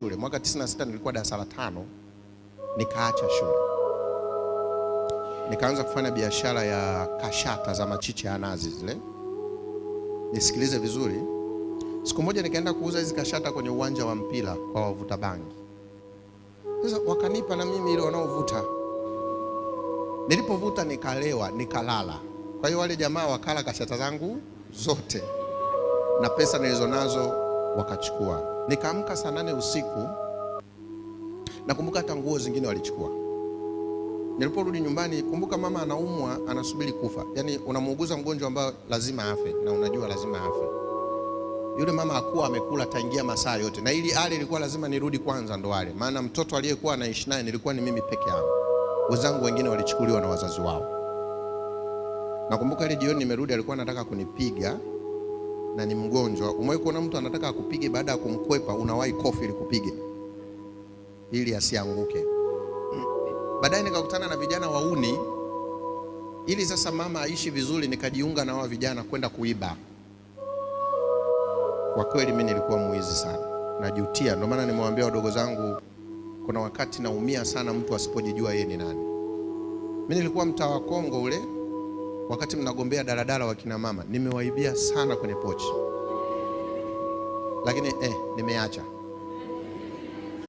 shule. Mwaka 96 nilikuwa darasa la 5, nikaacha shule. Nikaanza kufanya biashara ya kashata za machicha ya nazi zile. Nisikilize vizuri. Siku moja nikaenda kuuza hizi kashata kwenye uwanja wa mpira kwa wavuta bangi. Sasa wakanipa na mimi ile wanaovuta. Nilipovuta nikalewa, nikalala. Kwa hiyo wale jamaa wakala kashata zangu zote. Na pesa nilizonazo wakachukua. Nikaamka saa 8 usiku. Nakumbuka hata nguo zingine walichukua. Niliporudi nyumbani, kumbuka mama anaumwa, anasubiri kufa. Yaani unamuuguza mgonjwa ambao lazima afe na unajua lazima afe. Yule mama hakuwa amekula tangia masaa yote. Na ili ale ilikuwa lazima nirudi kwanza ndo ale. Maana mtoto aliyekuwa anaishi naye nilikuwa ni mimi peke yangu. Wenzangu wengine walichukuliwa na wazazi wao. Nakumbuka ile jioni nimerudi, alikuwa anataka kunipiga na ni mgonjwa. Umewahi kuona mtu anataka akupige baada ya kumkwepa unawahi kofi ili kupige ili asianguke. Baadaye nikakutana na vijana wauni, ili sasa mama aishi vizuri, nikajiunga na wao vijana kwenda kuiba. Kwa kweli mimi nilikuwa mwizi sana. Najutia, ndio maana nimewambia wadogo zangu kuna wakati naumia sana mtu asipojijua yeye ni nani. Mimi nilikuwa mtaa wa Kongo ule, wakati mnagombea daladala wa kina mama, nimewaibia sana kwenye pochi. Lakini nimeacha.